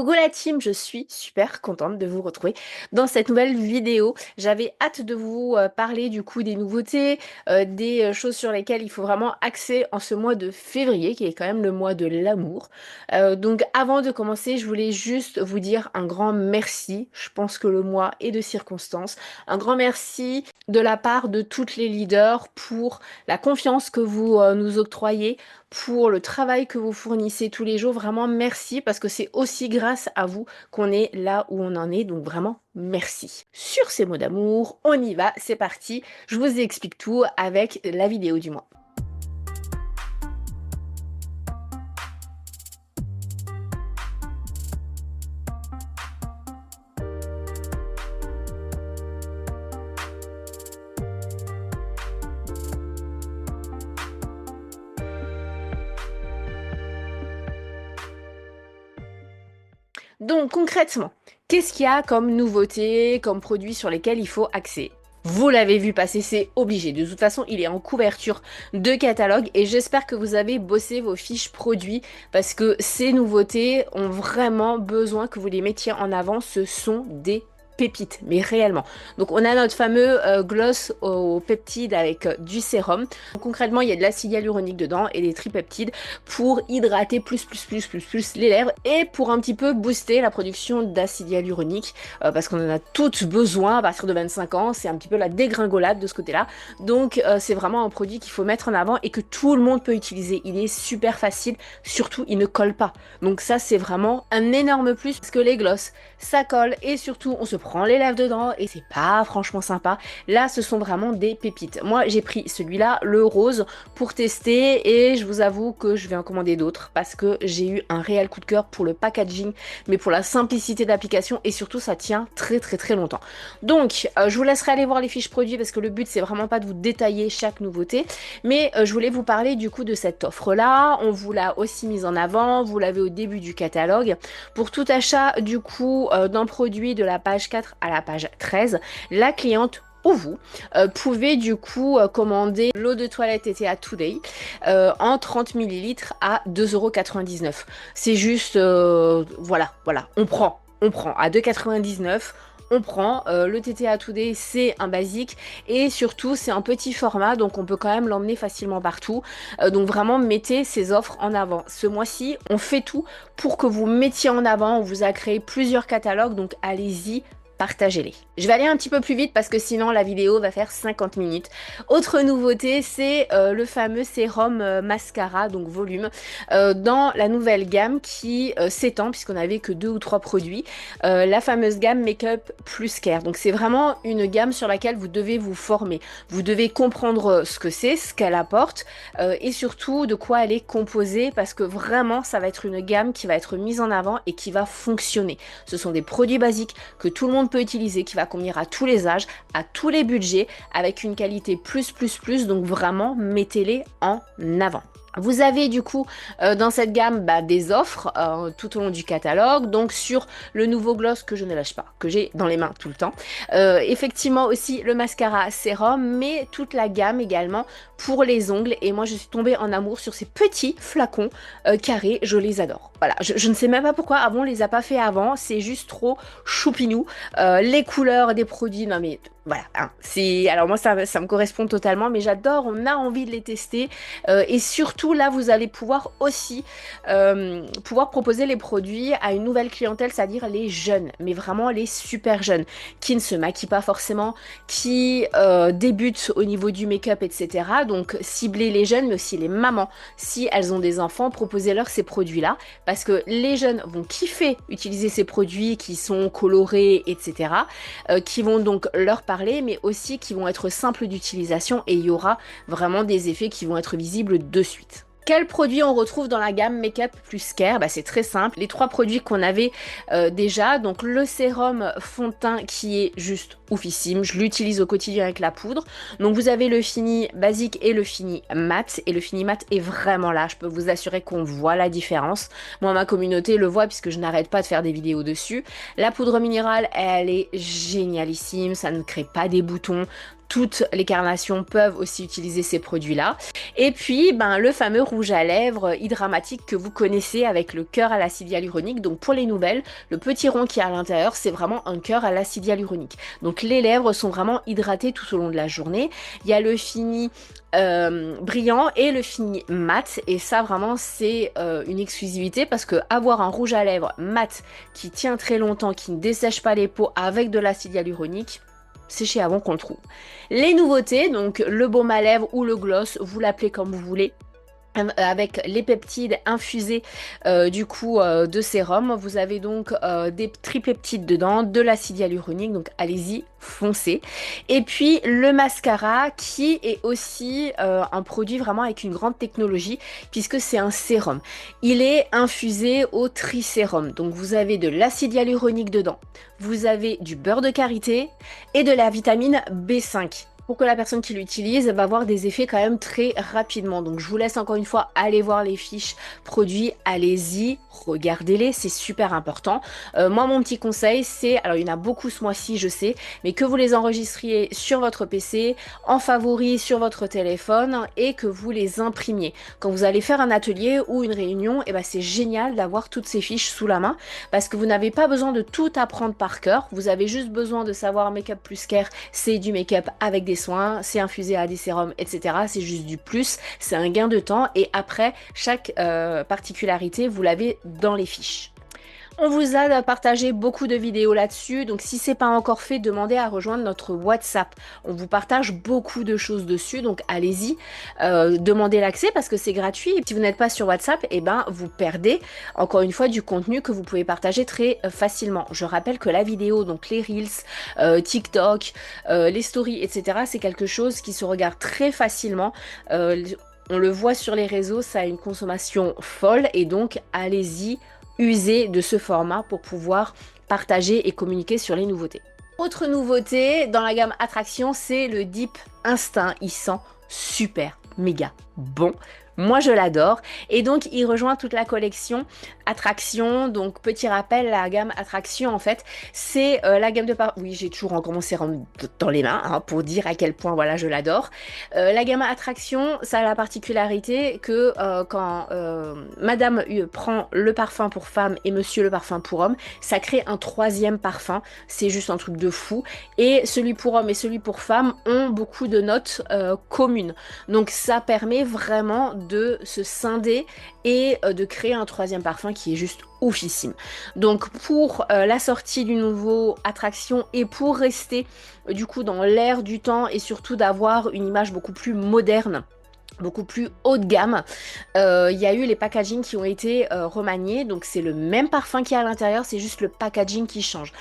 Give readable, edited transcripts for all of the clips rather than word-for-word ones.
Coucou la team, je suis super contente de vous retrouver dans cette nouvelle vidéo. J'avais hâte de vous parler du coup des nouveautés, des choses sur lesquelles il faut vraiment axer en ce mois de février, qui est quand même le mois de l'amour. Donc avant de commencer, je voulais juste vous dire un grand merci. Je pense que le mois est de circonstance. Un grand merci de la part de toutes les leaders pour la confiance que vous nous octroyez, pour le travail que vous fournissez tous les jours. Vraiment merci parce que c'est aussi grâce à vous qu'on est là où on en est. Donc vraiment merci. Sur ces mots d'amour, on y va, c'est parti. Je vous explique tout avec la vidéo du mois. Donc concrètement, qu'est-ce qu'il y a comme nouveauté, comme produit sur lesquels il faut axer? Vous l'avez vu passer, c'est obligé. De toute façon, il est en couverture de catalogue et j'espère que vous avez bossé vos fiches produits parce que ces nouveautés ont vraiment besoin que vous les mettiez en avant. Ce sont des pépites, mais réellement. Donc on a notre fameux gloss au peptide avec du sérum. Donc, concrètement, il y a de l'acide hyaluronique dedans et des tripeptides pour hydrater plus les lèvres et pour un petit peu booster la production d'acide hyaluronique parce qu'on en a toutes besoin à partir de 25 ans. C'est un petit peu la dégringolade de ce côté-là. Donc c'est vraiment un produit qu'il faut mettre en avant et que tout le monde peut utiliser. Il est super facile, surtout il ne colle pas. Donc ça c'est vraiment un énorme plus parce que les gloss ça colle et surtout on se prend les lèvres dedans et c'est pas franchement sympa. Là ce sont vraiment des pépites. Moi j'ai pris celui-là, le rose, pour tester et je vous avoue que je vais en commander d'autres parce que j'ai eu un réel coup de cœur pour le packaging mais pour la simplicité d'application et surtout ça tient très longtemps. Donc je vous laisserai aller voir les fiches produits parce que le but c'est vraiment pas de vous détailler chaque nouveauté mais je voulais vous parler du coup de cette offre là. On vous l'a aussi mise en avant, vous l'avez au début du catalogue. Pour tout achat du coup d'un produit de la page 4 à la page 13, la cliente ou vous pouvez du coup commander l'eau de toilette ETA Today en 30 ml à 2,99 €. C'est juste, voilà, on prend à 2,99 €. On prend, le TTA Today c'est un basique et surtout c'est un petit format donc on peut quand même l'emmener facilement partout. Donc vraiment mettez ces offres en avant. Ce mois-ci on fait tout pour que vous mettiez en avant, on vous a créé plusieurs catalogues donc allez-y, partagez-les. Je vais aller un petit peu plus vite parce que sinon la vidéo va faire 50 minutes. Autre nouveauté, c'est le fameux sérum mascara, donc volume, dans la nouvelle gamme qui s'étend puisqu'on n'avait que 2 ou 3 produits. La fameuse gamme Make-up Plus Care. Donc c'est vraiment une gamme sur laquelle vous devez vous former. Vous devez comprendre ce que c'est, ce qu'elle apporte et surtout de quoi elle est composée parce que vraiment ça va être une gamme qui va être mise en avant et qui va fonctionner. Ce sont des produits basiques que tout le monde peut utiliser, qui va convenir à tous les âges, à tous les budgets, avec une qualité plus, donc vraiment mettez-les en avant. Vous avez du coup dans cette gamme des offres tout au long du catalogue, donc sur le nouveau gloss que je ne lâche pas, que j'ai dans les mains tout le temps. Effectivement aussi le mascara sérum, mais toute la gamme également pour les ongles. Et moi je suis tombée en amour sur ces petits flacons carrés, je les adore. Voilà, je ne sais même pas pourquoi Avon les a pas fait avant, c'est juste trop choupinou. Les couleurs des produits, non mais voilà, hein, alors moi ça me correspond totalement, mais j'adore, on a envie de les tester et surtout là vous allez pouvoir aussi pouvoir proposer les produits à une nouvelle clientèle, c'est-à-dire les jeunes, mais vraiment les super jeunes, qui ne se maquillent pas forcément, qui débutent au niveau du make-up, etc. Donc ciblez les jeunes, mais aussi les mamans, si elles ont des enfants, proposez-leur ces produits-là, parce que les jeunes vont kiffer utiliser ces produits qui sont colorés, etc. Qui vont donc leur parler, mais aussi qui vont être simples d'utilisation et il y aura vraiment des effets qui vont être visibles de suite. Quels produits on retrouve dans la gamme Make-up Plus Care? C'est très simple, les 3 produits qu'on avait déjà, donc le sérum fond de teint qui est juste oufissime, je l'utilise au quotidien avec la poudre. Donc vous avez le fini basique et le fini mat, et le fini mat est vraiment là, je peux vous assurer qu'on voit la différence. Moi ma communauté le voit puisque je n'arrête pas de faire des vidéos dessus. La poudre minérale, elle est génialissime, ça ne crée pas des boutons. toutes les carnations peuvent aussi utiliser ces produits-là. Et puis, le fameux rouge à lèvres hydramatique que vous connaissez avec le cœur à l'acide hyaluronique. Donc pour les nouvelles, le petit rond qui est à l'intérieur, c'est vraiment un cœur à l'acide hyaluronique. Donc les lèvres sont vraiment hydratées tout au long de la journée. Il y a le fini brillant et le fini mat, et ça vraiment c'est une exclusivité, parce que avoir un rouge à lèvres mat qui tient très longtemps, qui ne dessèche pas les peaux avec de l'acide hyaluronique, c'est chez Avon qu'on le trouve. Les nouveautés, donc le baume à lèvres ou le gloss, vous l'appelez comme vous voulez, avec les peptides infusés de sérum. Vous avez donc des tripeptides dedans, de l'acide hyaluronique, donc allez-y, foncez. Et puis le mascara qui est aussi un produit vraiment avec une grande technologie, puisque c'est un sérum. Il est infusé au trisérum, donc vous avez de l'acide hyaluronique dedans, vous avez du beurre de karité et de la vitamine B5. Pour que la personne qui l'utilise va avoir des effets quand même très rapidement. Donc je vous laisse encore une fois aller voir les fiches produits, allez-y, regardez-les, c'est super important. Moi mon petit conseil c'est, alors il y en a beaucoup ce mois-ci je sais, mais que vous les enregistriez sur votre PC, en favori sur votre téléphone, et que vous les imprimiez. Quand vous allez faire un atelier ou une réunion, et c'est génial d'avoir toutes ces fiches sous la main, parce que vous n'avez pas besoin de tout apprendre par cœur, vous avez juste besoin de savoir Make-up Plus Care, c'est du make-up avec des soins, c'est infusé à des sérums, etc. C'est juste du plus, c'est un gain de temps, et après, chaque particularité, vous l'avez dans les fiches. On vous a partagé beaucoup de vidéos là-dessus, donc si c'est pas encore fait, demandez à rejoindre notre WhatsApp. On vous partage beaucoup de choses dessus, donc allez-y, demandez l'accès parce que c'est gratuit. Et si vous n'êtes pas sur WhatsApp, vous perdez encore une fois du contenu que vous pouvez partager très facilement. Je rappelle que la vidéo, donc les Reels, TikTok, les stories, etc., c'est quelque chose qui se regarde très facilement. On le voit sur les réseaux, ça a une consommation folle, et donc allez-y, user de ce format pour pouvoir partager et communiquer sur les nouveautés. Autre nouveauté dans la gamme Attraction, c'est le Dip Instinct. Il sent super méga bon. Moi je l'adore, et donc il rejoint toute la collection Attraction. Donc petit rappel, la gamme Attraction en fait c'est la gamme de oui, j'ai toujours encore mon sérum dans les mains pour dire à quel point voilà je l'adore. La gamme Attraction, ça a la particularité que quand madame prend le parfum pour femme et monsieur le parfum pour homme, ça crée un troisième parfum. C'est juste un truc de fou, et celui pour homme et celui pour femme ont beaucoup de notes communes, donc ça permet vraiment de se scinder et de créer un troisième parfum qui est juste oufissime. Donc pour la sortie du nouveau Attraction, et pour rester du coup dans l'air du temps, et surtout d'avoir une image beaucoup plus moderne, beaucoup plus haut de gamme, il y a eu les packaging qui ont été remaniés, donc c'est le même parfum qui est à l'intérieur, c'est juste le packaging qui change.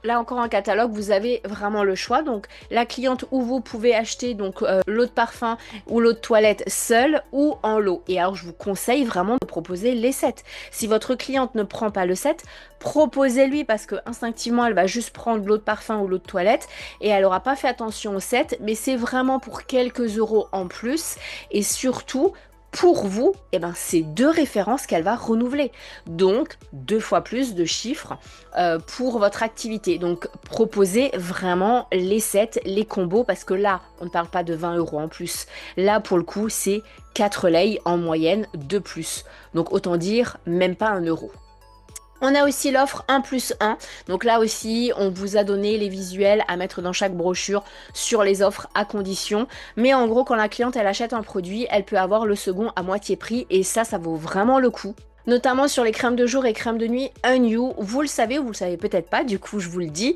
Là encore en catalogue, vous avez vraiment le choix, donc la cliente ou vous pouvez acheter donc l'eau de parfum ou l'eau de toilette seule ou en lot. Et alors je vous conseille vraiment de proposer les sets. Si votre cliente ne prend pas le set, proposez-lui, parce que instinctivement elle va juste prendre l'eau de parfum ou l'eau de toilette et elle n'aura pas fait attention au set, mais c'est vraiment pour quelques euros en plus, et surtout pour vous, c'est 2 références qu'elle va renouveler, donc 2 fois plus de chiffres pour votre activité. Donc proposez vraiment les sets, les combos, parce que là on ne parle pas de 20 € en plus, là pour le coup c'est 4 lays en moyenne de plus, donc autant dire même pas 1 euro. On a aussi l'offre 1+1, donc là aussi on vous a donné les visuels à mettre dans chaque brochure sur les offres à condition, mais en gros quand la cliente elle achète un produit, elle peut avoir le second à moitié prix, et ça vaut vraiment le coup. Notamment sur les crèmes de jour et crèmes de nuit New. Vous le savez ou vous le savez peut-être pas, du coup je vous le dis,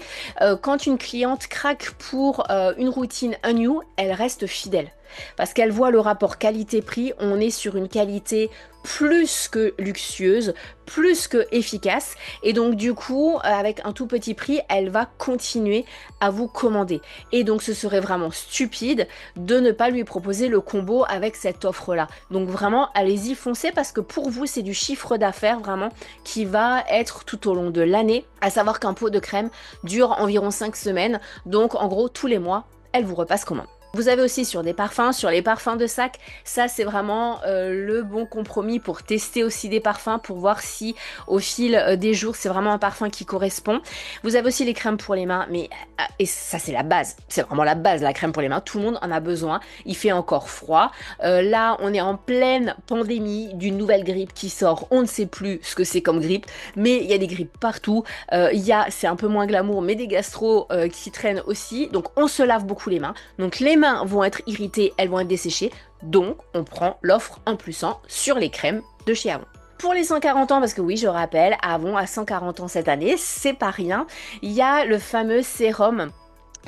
quand une cliente craque pour une routine New, elle reste fidèle. Parce qu'elle voit le rapport qualité-prix, on est sur une qualité plus que luxueuse, plus que efficace, et donc du coup avec un tout petit prix elle va continuer à vous commander, et donc ce serait vraiment stupide de ne pas lui proposer le combo avec cette offre là. Donc vraiment allez-y, foncez, parce que pour vous c'est du chiffre d'affaires vraiment qui va être tout au long de l'année, à savoir qu'un pot de crème dure environ 5 semaines, donc en gros tous les mois elle vous repasse commande. Vous avez aussi sur des parfums, sur les parfums de sac, ça c'est vraiment le bon compromis pour tester aussi des parfums, pour voir si au fil des jours c'est vraiment un parfum qui correspond. Vous avez aussi les crèmes pour les mains, mais et ça c'est la base, c'est vraiment la base, la crème pour les mains, tout le monde en a besoin, il fait encore froid. Là on est en pleine pandémie d'une nouvelle grippe qui sort, on ne sait plus ce que c'est comme grippe, mais il y a des grippes partout, c'est un peu moins glamour, mais des gastro qui traînent aussi, donc on se lave beaucoup les mains, donc les mains vont être irritées, elles vont être desséchées, donc on prend l'offre 1 + 1 sur les crèmes de chez Avon. Pour les 140 ans, parce que oui, je rappelle, Avon a 140 ans cette année, c'est pas rien, il y a le fameux sérum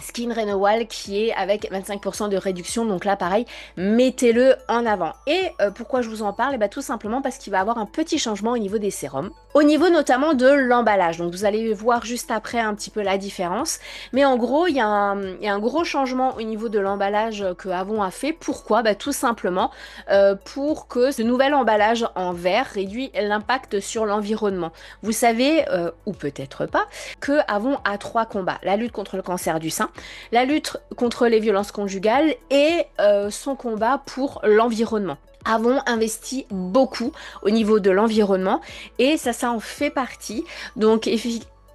Skin Renewal qui est avec 25% de réduction, donc là pareil, mettez-le en avant. Et pourquoi je vous en parle? Tout simplement parce qu'il va avoir un petit changement au niveau des sérums, au niveau notamment de l'emballage, donc vous allez voir juste après un petit peu la différence, mais en gros il y a un gros changement au niveau de l'emballage que Avon a fait. Pourquoi? Tout simplement pour que ce nouvel emballage en verre réduit l'impact sur l'environnement. Vous savez, ou peut-être pas, que Avon a 3 combats: la lutte contre le cancer du sein, la lutte contre les violences conjugales et son combat pour l'environnement. Avon investit beaucoup au niveau de l'environnement et ça en fait partie. Donc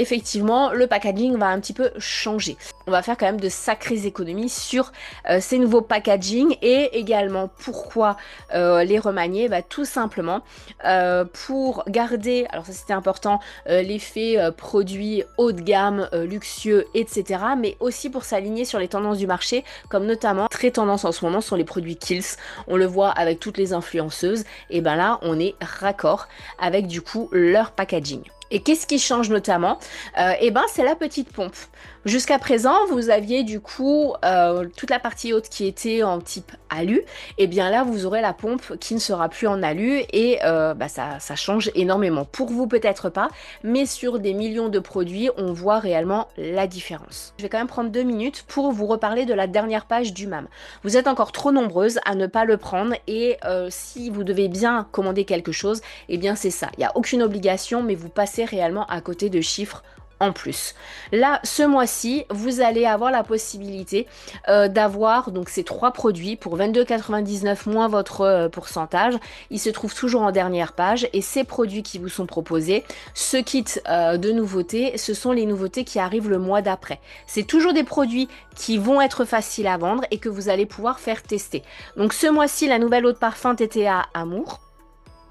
effectivement, le packaging va un petit peu changer. On va faire quand même de sacrées économies sur ces nouveaux packaging, et également pourquoi les remanier? Tout simplement pour garder, alors ça c'était important, l'effet produit haut de gamme, luxueux, etc. Mais aussi pour s'aligner sur les tendances du marché, comme notamment, très tendance en ce moment, sont les produits Kiehl's. On le voit avec toutes les influenceuses, et là on est raccord avec du coup leur packaging. Et qu'est-ce qui change notamment? C'est la petite pompe. Jusqu'à présent, vous aviez du coup toute la partie haute qui était en type alu. Et bien là, vous aurez la pompe qui ne sera plus en alu, et ça change énormément. Pour vous, peut-être pas, mais sur des millions de produits, on voit réellement la différence. Je vais quand même prendre 2 minutes pour vous reparler de la dernière page du MAM. Vous êtes encore trop nombreuses à ne pas le prendre, et si vous devez bien commander quelque chose, et bien c'est ça. Il n'y a aucune obligation, mais vous passez réellement à côté de chiffres en plus. Là, ce mois-ci, vous allez avoir la possibilité d'avoir donc ces 3 produits pour 22,99 moins votre pourcentage. Ils se trouvent toujours en dernière page, et ces produits qui vous sont proposés, ce kit de nouveautés, ce sont les nouveautés qui arrivent le mois d'après. C'est toujours des produits qui vont être faciles à vendre et que vous allez pouvoir faire tester. Donc ce mois-ci, la nouvelle eau de parfum TTA Amour,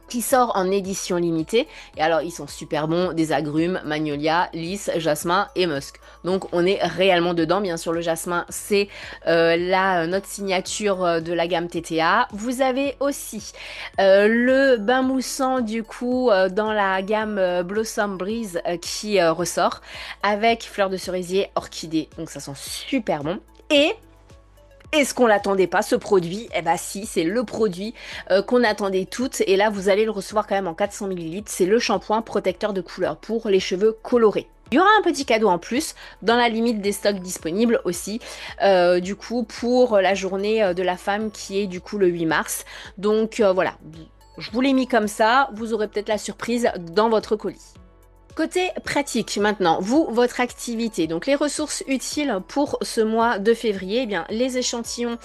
qui sort en édition limitée, et alors ils sont super bons, des agrumes, magnolia, lys, jasmin et musk. Donc on est réellement dedans. Bien sûr, le jasmin c'est notre signature de la gamme TTA. Vous avez aussi le bain moussant du coup dans la gamme Blossom Breeze qui ressort avec fleurs de cerisier, orchidée, donc ça sent super bon. Et est-ce qu'on l'attendait pas, ce produit? Si, c'est le produit qu'on attendait toutes, et là vous allez le recevoir quand même en 400 ml. C'est le shampoing protecteur de couleur pour les cheveux colorés. Il y aura un petit cadeau en plus dans la limite des stocks disponibles aussi, du coup pour la journée de la femme qui est du coup le 8 mars. Donc voilà, je vous l'ai mis comme ça, vous aurez peut-être la surprise dans votre colis. Côté pratique maintenant, votre activité, donc les ressources utiles pour ce mois de février, les échantillons,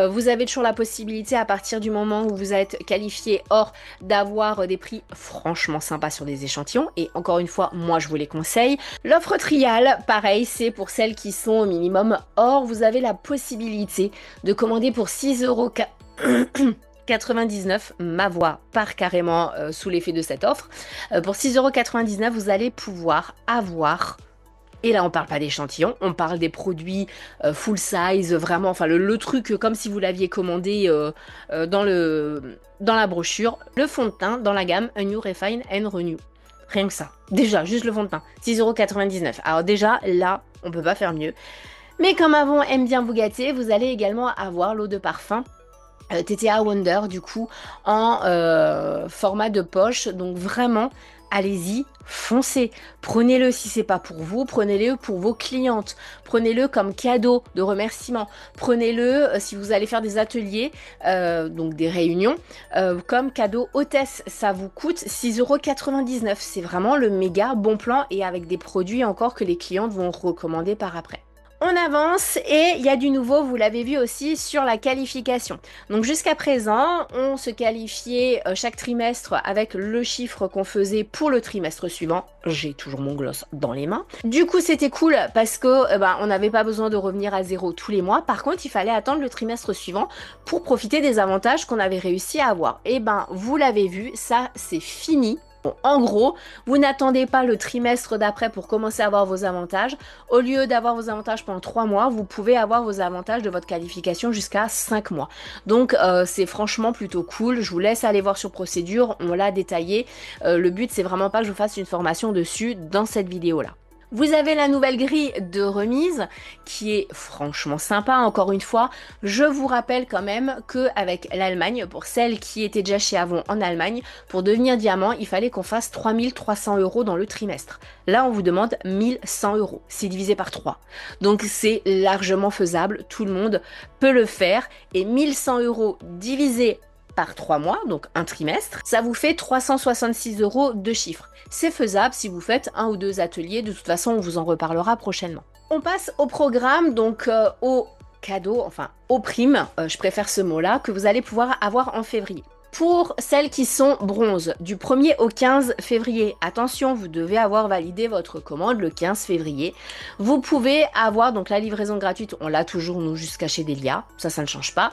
vous avez toujours la possibilité à partir du moment où vous êtes qualifié or d'avoir des prix franchement sympas sur des échantillons, et encore une fois, moi je vous les conseille. L'offre trial, pareil, c'est pour celles qui sont au minimum or, vous avez la possibilité de commander pour 6,99 €. Ma voix part carrément sous l'effet de cette offre. Pour 6,99 €, vous allez pouvoir avoir, et là on parle pas d'échantillons, on parle des produits full size, vraiment, enfin le truc comme si vous l'aviez commandé dans la brochure, le fond de teint dans la gamme A New Refine and Renew. Rien que ça, déjà, juste le fond de teint, 6,99 €. Alors déjà, là, on peut pas faire mieux. Mais comme Avon aime bien vous gâter, vous allez également avoir l'eau de parfum TTA Wonder, du coup en format de poche. Donc vraiment, allez-y, foncez, prenez-le. Si c'est pas pour vous, prenez-le pour vos clientes, prenez-le comme cadeau de remerciement, prenez-le si vous allez faire des ateliers, donc des réunions, comme cadeau hôtesse. Ça vous coûte 6,99 €. C'est vraiment le méga bon plan, et avec des produits encore que les clientes vont recommander par après. On avance et il y a du nouveau, vous l'avez vu aussi sur la qualification. Donc jusqu'à présent, on se qualifiait chaque trimestre avec le chiffre qu'on faisait pour le trimestre suivant. J'ai toujours mon gloss dans les mains. Du coup, c'était cool parce que on n'avait pas besoin de revenir à zéro tous les mois. Par contre, il fallait attendre le trimestre suivant pour profiter des avantages qu'on avait réussi à avoir. Et vous l'avez vu, ça c'est fini. Bon, en gros, vous n'attendez pas le trimestre d'après pour commencer à avoir vos avantages. Au lieu d'avoir vos avantages pendant 3 mois, vous pouvez avoir vos avantages de votre qualification jusqu'à 5 mois. Donc c'est franchement plutôt cool. Je vous laisse aller voir sur procédure, on l'a détaillé. Le but c'est vraiment pas que je vous fasse une formation dessus dans cette vidéo-là. Vous avez la nouvelle grille de remise qui est franchement sympa. Encore une fois, je vous rappelle quand même qu'avec l'Allemagne, pour celles qui étaient déjà chez Avon en Allemagne, pour devenir diamant, il fallait qu'on fasse 3300 € dans le trimestre. Là, on vous demande 1100 €. C'est divisé par 3. Donc, c'est largement faisable. Tout le monde peut le faire. Et 1100 € divisé par 3 mois, donc un trimestre, ça vous fait 366 € de chiffre. C'est faisable si vous faites 1 ou 2 ateliers, de toute façon on vous en reparlera prochainement. On passe au programme, donc aux cadeaux, enfin aux primes, je préfère ce mot-là, que vous allez pouvoir avoir en février. Pour celles qui sont bronze, du 1er au 15 février, attention, vous devez avoir validé votre commande le 15 février. Vous pouvez avoir, donc la livraison gratuite, on l'a toujours nous jusqu'à chez Delia, ça ne change pas.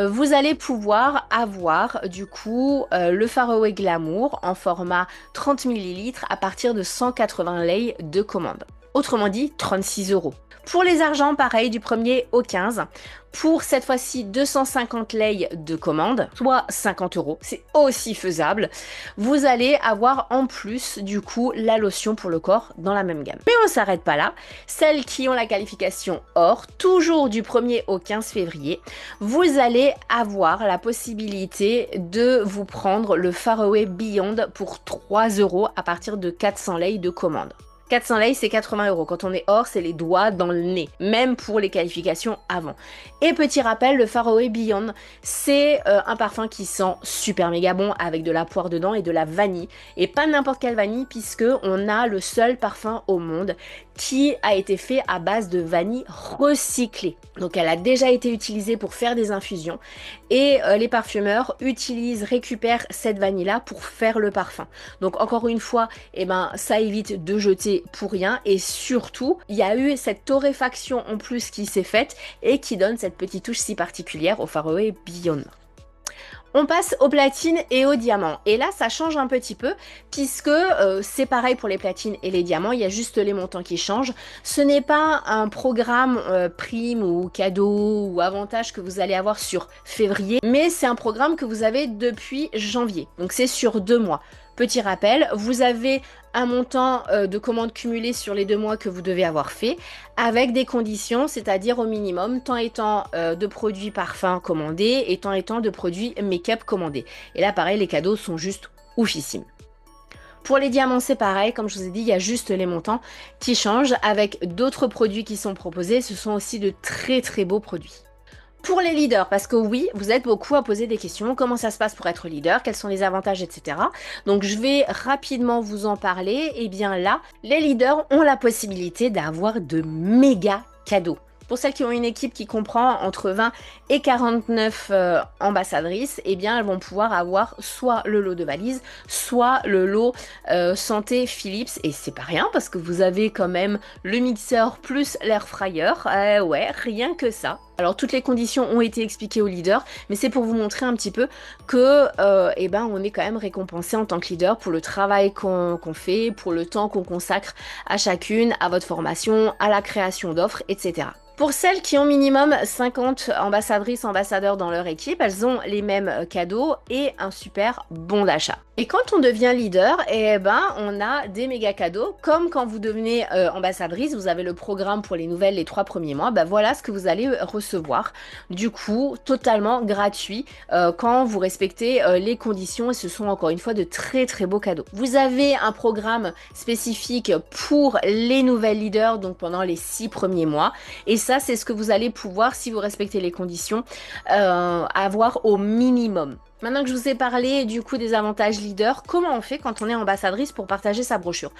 Vous allez pouvoir avoir du coup le Faraway Glamour en format 30 ml à partir de 180 lei de commande. Autrement dit, 36 €. Pour les argents, pareil, du 1er au 15. Pour cette fois-ci 250 lei de commande, soit 50 €, c'est aussi faisable. Vous allez avoir en plus du coup la lotion pour le corps dans la même gamme. Mais on ne s'arrête pas là. Celles qui ont la qualification or, toujours du 1er au 15 février, vous allez avoir la possibilité de vous prendre le Faraway Beyond pour 3 € à partir de 400 lei de commande. 400 lei, c'est 80 €. Quand on est or, c'est les doigts dans le nez, même pour les qualifications avant. Et petit rappel, le Faraway Beyond, c'est un parfum qui sent super méga bon avec de la poire dedans et de la vanille. Et pas n'importe quelle vanille, puisque on a le seul parfum au monde qui a été fait à base de vanille recyclée. Donc elle a déjà été utilisée pour faire des infusions et les parfumeurs récupèrent cette vanille là pour faire le parfum. Donc encore une fois, ça évite de jeter pour rien et surtout il y a eu cette torréfaction en plus qui s'est faite et qui donne cette petite touche si particulière au Faraway Beyond. On passe aux platines et aux diamants. Et là, ça change un petit peu puisque c'est pareil pour les platines et les diamants. Il y a juste les montants qui changent. Ce n'est pas un programme prime ou cadeau ou avantage que vous allez avoir sur février, mais c'est un programme que vous avez depuis janvier. Donc c'est sur 2 mois. Petit rappel, vous avez un montant de commandes cumulées sur les 2 mois que vous devez avoir fait, avec des conditions, c'est-à-dire au minimum, tant et tant de produits parfums commandés et tant et tant de produits make-up commandés. Et là, pareil, les cadeaux sont juste oufissimes. Pour les diamants, c'est pareil, comme je vous ai dit, il y a juste les montants qui changent, avec d'autres produits qui sont proposés. Ce sont aussi de très très beaux produits. Pour les leaders, parce que oui, vous êtes beaucoup à poser des questions, comment ça se passe pour être leader, quels sont les avantages, etc. Donc je vais rapidement vous en parler. Et bien là, les leaders ont la possibilité d'avoir de méga cadeaux. Pour celles qui ont une équipe qui comprend entre 20 et 49 ambassadrices, eh bien elles vont pouvoir avoir soit le lot de valises, soit le lot santé Philips. Et c'est pas rien parce que vous avez quand même le mixeur plus l'air fryer. Ouais, rien que ça. Alors toutes les conditions ont été expliquées aux leaders, mais c'est pour vous montrer un petit peu que on est quand même récompensé en tant que leader pour le travail qu'on fait, pour le temps qu'on consacre à chacune, à votre formation, à la création d'offres, etc. Pour celles qui ont minimum 50 ambassadrices, ambassadeurs dans leur équipe, elles ont les mêmes cadeaux et un super bon d'achat. Et quand on devient leader, on a des méga cadeaux, comme quand vous devenez ambassadrice, vous avez le programme pour les nouvelles les 3 premiers mois, voilà ce que vous allez recevoir, du coup totalement gratuit quand vous respectez les conditions, et ce sont encore une fois de très très beaux cadeaux. Vous avez un programme spécifique pour les nouvelles leaders, donc pendant les 6 premiers mois, et ça c'est ce que vous allez pouvoir, si vous respectez les conditions, avoir au minimum. Maintenant que je vous ai parlé du coup des avantages leader, comment on fait quand on est ambassadrice pour partager sa brochure?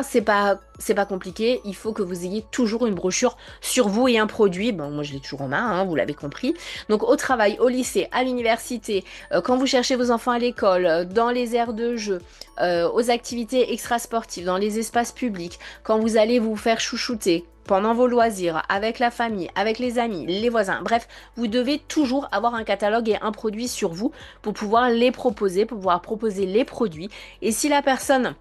C'est pas c'est pas compliqué, il faut que vous ayez toujours une brochure sur vous et un produit. Bon, moi je l'ai toujours en main, hein, vous l'avez compris. Donc au travail, au lycée, à l'université, quand vous cherchez vos enfants à l'école, dans les aires de jeu, aux activités extrasportives, dans les espaces publics, quand vous allez vous faire chouchouter, pendant vos loisirs, avec la famille, avec les amis, les voisins, bref, vous devez toujours avoir un catalogue et un produit sur vous pour pouvoir les proposer, pour pouvoir proposer les produits. Et si la personne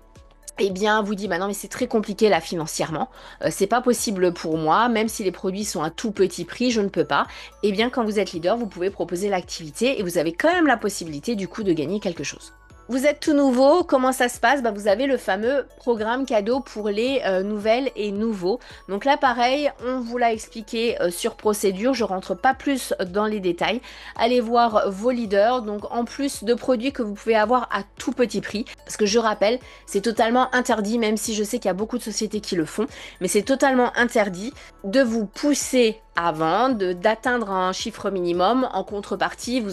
vous dit bah non mais c'est très compliqué là financièrement, c'est pas possible pour moi, même si les produits sont à tout petit prix, je ne peux pas. Et bien quand vous êtes leader, vous pouvez proposer l'activité et vous avez quand même la possibilité du coup de gagner quelque chose. Vous êtes tout nouveau, comment ça se passe? Vous avez le fameux programme cadeau pour les nouvelles et nouveaux. Donc là pareil, on vous l'a expliqué sur procédure, je rentre pas plus dans les détails. Allez voir vos leaders, donc en plus de produits que vous pouvez avoir à tout petit prix, parce que je rappelle, c'est totalement interdit, même si je sais qu'il y a beaucoup de sociétés qui le font, mais c'est totalement interdit de vous pousser à vendre, d'atteindre un chiffre minimum. En contrepartie,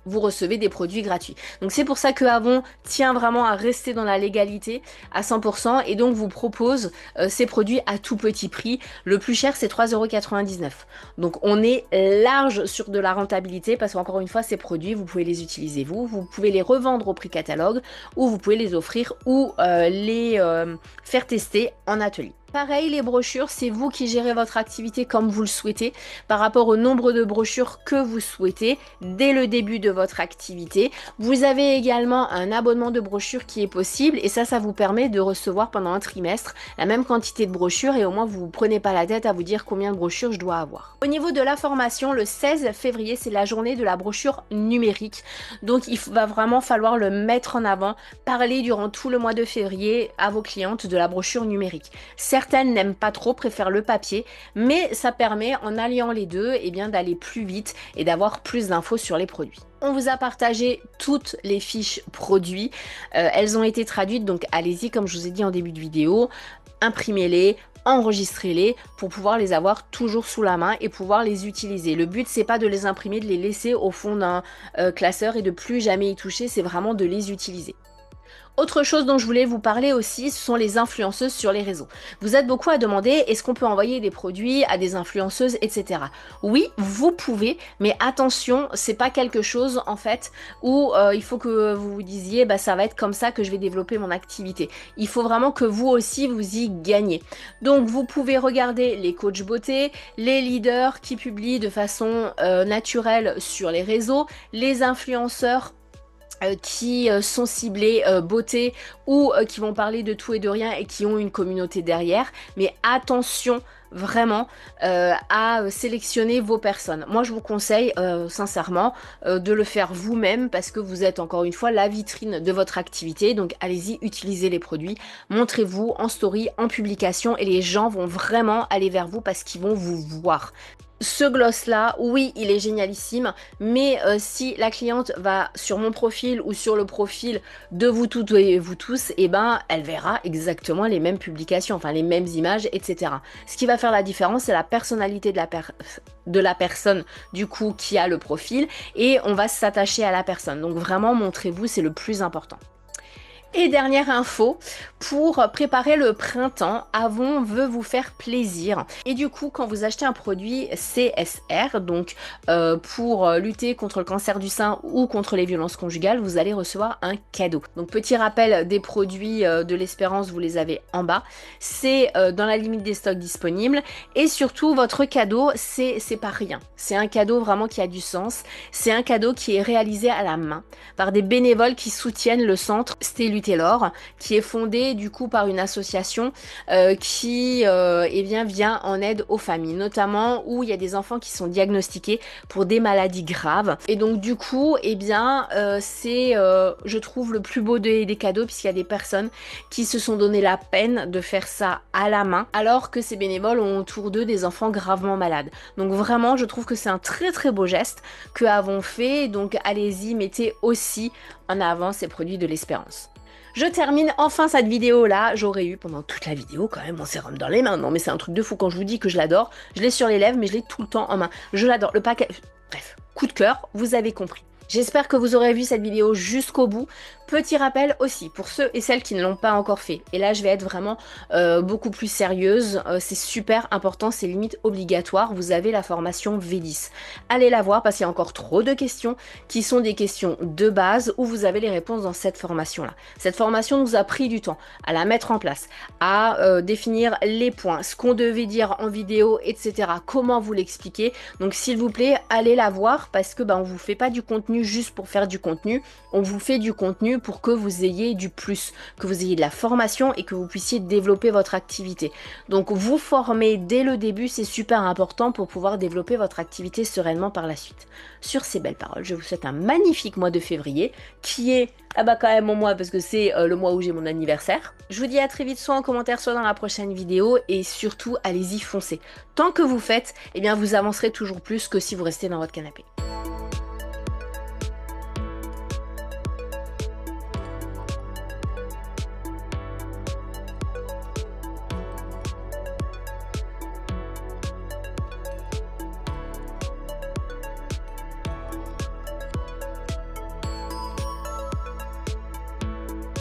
vous recevez des produits gratuits. Donc c'est pour ça que Avon tient vraiment à rester dans la légalité à 100% et donc vous propose ces produits à tout petit prix. Le plus cher c'est 3,99 €. Donc on est large sur de la rentabilité parce qu'encore une fois ces produits vous pouvez les utiliser vous pouvez les revendre au prix catalogue ou vous pouvez les offrir ou les faire tester en atelier. Pareil, les brochures, c'est vous qui gérez votre activité comme vous le souhaitez par rapport au nombre de brochures que vous souhaitez dès le début de votre activité. Vous avez également un abonnement de brochures qui est possible et ça vous permet de recevoir pendant un trimestre la même quantité de brochures et au moins vous ne vous prenez pas la tête à vous dire combien de brochures je dois avoir. Au niveau de la formation, le 16 février, c'est la journée de la brochure numérique. Donc il va vraiment falloir le mettre en avant, parler durant tout le mois de février à vos clientes de la brochure numérique. Certaines n'aiment pas trop, préfèrent le papier, mais ça permet, en alliant les deux, d'aller plus vite et d'avoir plus d'infos sur les produits. On vous a partagé toutes les fiches produits, elles ont été traduites, donc allez-y, comme je vous ai dit en début de vidéo, imprimez-les, enregistrez-les pour pouvoir les avoir toujours sous la main et pouvoir les utiliser. Le but c'est pas de les imprimer, de les laisser au fond d'un classeur et de plus jamais y toucher, c'est vraiment de les utiliser. Autre chose dont je voulais vous parler aussi, ce sont les influenceuses sur les réseaux. Vous êtes beaucoup à demander, est-ce qu'on peut envoyer des produits à des influenceuses, etc. Oui, vous pouvez, mais attention, c'est pas quelque chose en fait où il faut que vous vous disiez, ça va être comme ça que je vais développer mon activité. Il faut vraiment que vous aussi vous y gagnez. Donc vous pouvez regarder les coachs beauté, les leaders qui publient de façon naturelle sur les réseaux, les influenceurs qui sont ciblés beauté ou qui vont parler de tout et de rien et qui ont une communauté derrière. Mais attention vraiment à sélectionner vos personnes. Moi je vous conseille sincèrement de le faire vous-même parce que vous êtes encore une fois la vitrine de votre activité. Donc allez-y, utilisez les produits, montrez-vous en story, en publication et les gens vont vraiment aller vers vous parce qu'ils vont vous voir. Ce gloss là, oui, il est génialissime, mais si la cliente va sur mon profil ou sur le profil de vous toutes et vous tous, elle verra exactement les mêmes publications, enfin les mêmes images, etc. Ce qui va faire la différence, c'est la personnalité de la personne du coup qui a le profil et on va s'attacher à la personne. Donc vraiment, montrez-vous, c'est le plus important. Et dernière info, pour préparer le printemps, Avon veut vous faire plaisir. Et du coup, quand vous achetez un produit CSR, donc pour lutter contre le cancer du sein ou contre les violences conjugales, vous allez recevoir un cadeau. Donc petit rappel des produits de l'Espérance, vous les avez en bas. C'est dans la limite des stocks disponibles. Et surtout, votre cadeau, c'est pas rien. C'est un cadeau vraiment qui a du sens. C'est un cadeau qui est réalisé à la main par des bénévoles qui soutiennent le centre Stellu Taylor, qui est fondée du coup par une association qui vient en aide aux familles, notamment où il y a des enfants qui sont diagnostiqués pour des maladies graves. Et donc du coup, c'est je trouve le plus beau des cadeaux puisqu'il y a des personnes qui se sont donné la peine de faire ça à la main, alors que ces bénévoles ont autour d'eux des enfants gravement malades. Donc vraiment, je trouve que c'est un très très beau geste que Avon fait. Donc allez-y, mettez aussi en avant ces produits de l'Espérance. Je termine enfin cette vidéo là, j'aurais eu pendant toute la vidéo quand même mon sérum dans les mains, non mais c'est un truc de fou quand je vous dis que je l'adore, je l'ai sur les lèvres mais je l'ai tout le temps en main, je l'adore, le paquet, bref, coup de cœur, vous avez compris. J'espère que vous aurez vu cette vidéo jusqu'au bout. Petit rappel aussi, pour ceux et celles qui ne l'ont pas encore fait, et là je vais être vraiment beaucoup plus sérieuse, c'est super important, c'est limite obligatoire, vous avez la formation V10. Allez la voir parce qu'il y a encore trop de questions qui sont des questions de base où vous avez les réponses dans cette formation-là. Cette formation nous a pris du temps à la mettre en place, à définir les points, ce qu'on devait dire en vidéo, etc. Comment vous l'expliquer. Donc s'il vous plaît, allez la voir parce que on vous fait pas du contenu juste pour faire du contenu, on vous fait du contenu pour que vous ayez du plus, que vous ayez de la formation et que vous puissiez développer votre activité. Donc vous former dès le début, c'est super important pour pouvoir développer votre activité sereinement par la suite. Sur ces belles paroles, je vous souhaite un magnifique mois de février qui est quand même mon mois parce que c'est le mois où j'ai mon anniversaire. Je vous dis à très vite, soit en commentaire, soit dans la prochaine vidéo et surtout allez-y foncez. Tant que vous faites, eh bien vous avancerez toujours plus que si vous restez dans votre canapé.